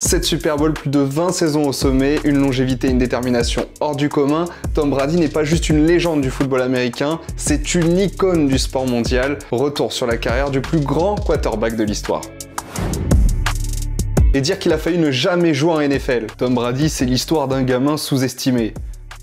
7 Super Bowl, plus de 20 saisons au sommet, une longévité et une détermination hors du commun, Tom Brady n'est pas juste une légende du football américain, c'est une icône du sport mondial. Retour sur la carrière du plus grand quarterback de l'histoire. Et dire qu'il a failli ne jamais jouer en NFL. Tom Brady, c'est l'histoire d'un gamin sous-estimé.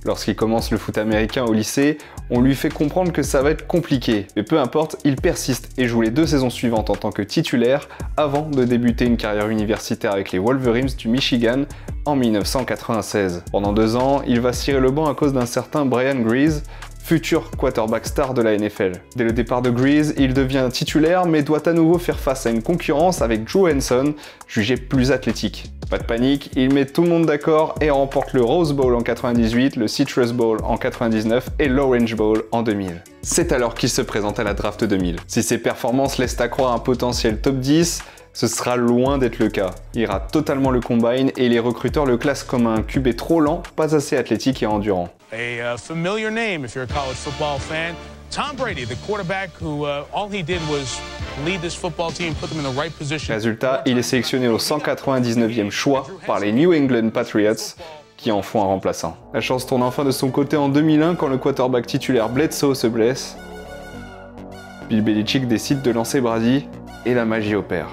Lorsqu'il commence le foot américain au lycée, on lui fait comprendre que ça va être compliqué. Mais peu importe, il persiste et joue les 2 saisons suivantes en tant que titulaire avant de débuter une carrière universitaire avec les Wolverines du Michigan en 1996. Pendant 2 ans, il va cirer le banc à cause d'un certain Brian Griese, futur quarterback star de la NFL. Dès le départ de Griese, il devient titulaire mais doit à nouveau faire face à une concurrence avec Drew Henson, jugé plus athlétique. Pas de panique, il met tout le monde d'accord et remporte le Rose Bowl en 98, le Citrus Bowl en 99 et l'Orange Bowl en 2000. C'est alors qu'il se présente à la draft 2000. Si ses performances laissent à croire un potentiel top 10, ce sera loin d'être le cas. Il rate totalement le combine et les recruteurs le classent comme un QB trop lent, pas assez athlétique et endurant. A familiar name if you're a college football fan. Tom Brady, the quarterback who all he did was lead this football team, put them in the right position. Résultat, il est sélectionné au 199e choix par les New England Patriots, qui en font un remplaçant. La chance tourne enfin de son côté en 2001 quand le quarterback titulaire Bledsoe se blesse. Bill Belichick décide de lancer Brady et la magie opère.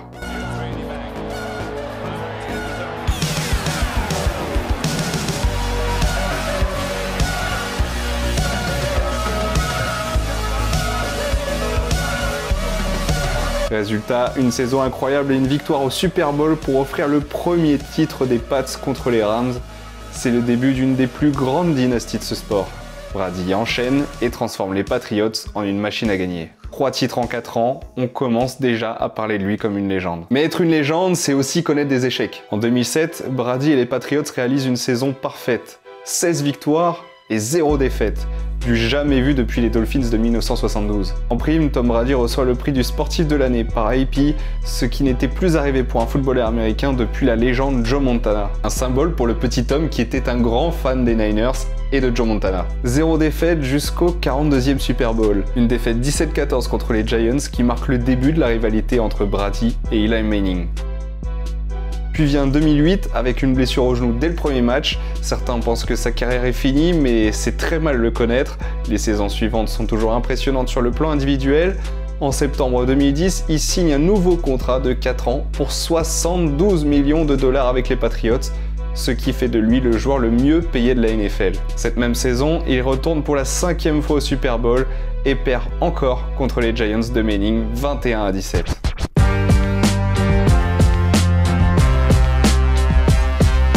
Résultat, une saison incroyable et une victoire au Super Bowl pour offrir le premier titre des Pats contre les Rams. C'est le début d'une des plus grandes dynasties de ce sport. Brady enchaîne et transforme les Patriots en une machine à gagner. 3 titres en 4 ans, on commence déjà à parler de lui comme une légende. Mais être une légende, c'est aussi connaître des échecs. En 2007, Brady et les Patriots réalisent une saison parfaite. 16 victoires et 0 défaite. Du jamais vu depuis les Dolphins de 1972. En prime, Tom Brady reçoit le prix du sportif de l'année par AP, ce qui n'était plus arrivé pour un footballeur américain depuis la légende Joe Montana. Un symbole pour le petit homme qui était un grand fan des Niners et de Joe Montana. 0 défaite jusqu'au 42e Super Bowl. Une défaite 17-14 contre les Giants qui marque le début de la rivalité entre Brady et Eli Manning. Puis vient 2008 avec une blessure au genou dès le premier match. Certains pensent que sa carrière est finie, mais c'est très mal le connaître. Les saisons suivantes sont toujours impressionnantes sur le plan individuel. En septembre 2010, il signe un nouveau contrat de 4 ans pour 72 millions de dollars avec les Patriots, ce qui fait de lui le joueur le mieux payé de la NFL. Cette même saison, il retourne pour la 5e fois au Super Bowl et perd encore contre les Giants de Manning 21-17.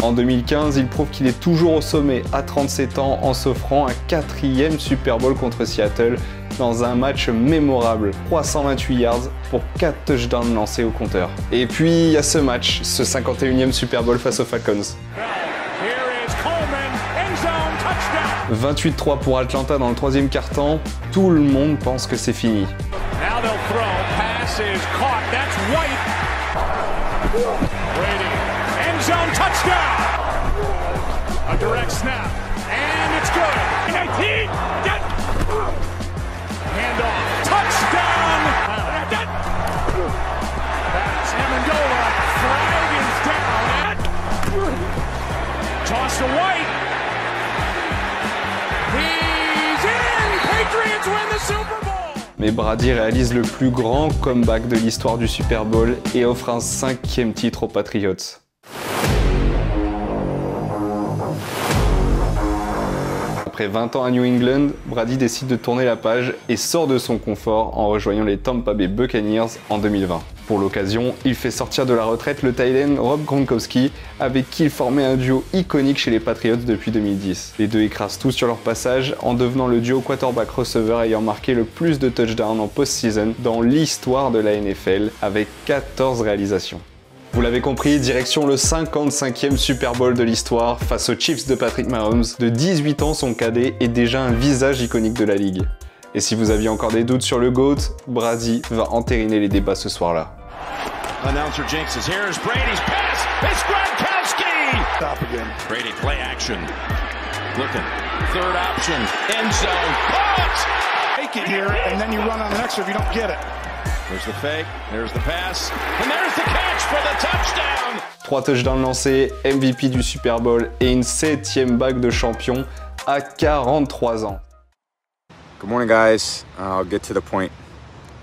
En 2015, il prouve qu'il est toujours au sommet à 37 ans en s'offrant un 4e Super Bowl contre Seattle dans un match mémorable. 328 yards pour 4 touchdowns lancés au compteur. Et puis il y a ce match, ce 51e Super Bowl face aux Falcons. 28-3 pour Atlanta dans le 3e quart-temps. Tout le monde pense que c'est fini. Zone touchdown! A direct snap, and it's good. 19, handoff, touchdown! Pass, Amendola, flag is down. Toss to White. He's in! Patriots win the Super Bowl! Mais Brady réalise le plus grand comeback de l'histoire du Super Bowl et offre un 5e titre aux Patriots. Après 20 ans à New England, Brady décide de tourner la page et sort de son confort en rejoignant les Tampa Bay Buccaneers en 2020. Pour l'occasion, il fait sortir de la retraite le tight end Rob Gronkowski, avec qui il formait un duo iconique chez les Patriots depuis 2010. Les deux écrasent tout sur leur passage en devenant le duo quarterback-receveur ayant marqué le plus de touchdowns en post-season dans l'histoire de la NFL, avec 14 réalisations. Vous l'avez compris, direction le 55e Super Bowl de l'histoire face aux Chiefs de Patrick Mahomes. De 18 ans, son cadet est déjà un visage iconique de la ligue. Et si vous aviez encore des doutes sur le GOAT, Brady va entériner les débats ce soir-là. Announcer Jinx is here. Brady's pass. It's Gronkowski. Stop again. Brady play action. Looking. Third option. End zone. Caught. it here, and then you run on the next one if you don't get it. There's the fake, there's the pass, and there's the catch for the touchdown. 3 touchdowns lancés, MVP du Super Bowl et une 7e bague de champion à 43 ans. Good morning, guys. I'll get to the point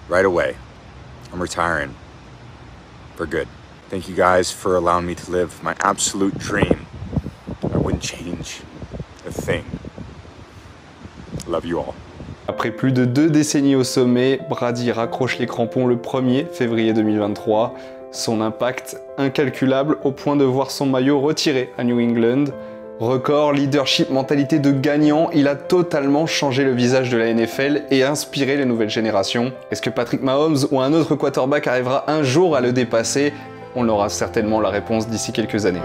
right away. I'm retiring for good. Thank you guys for allowing me to live my absolute dream. I wouldn't change a thing. Love you all. Après plus de 2 décennies au sommet, Brady raccroche les crampons le 1er février 2023. Son impact incalculable au point de voir son maillot retiré à New England. Record, leadership, mentalité de gagnant, il a totalement changé le visage de la NFL et inspiré les nouvelles générations. Est-ce que Patrick Mahomes ou un autre quarterback arrivera un jour à le dépasser? On aura certainement la réponse d'ici quelques années.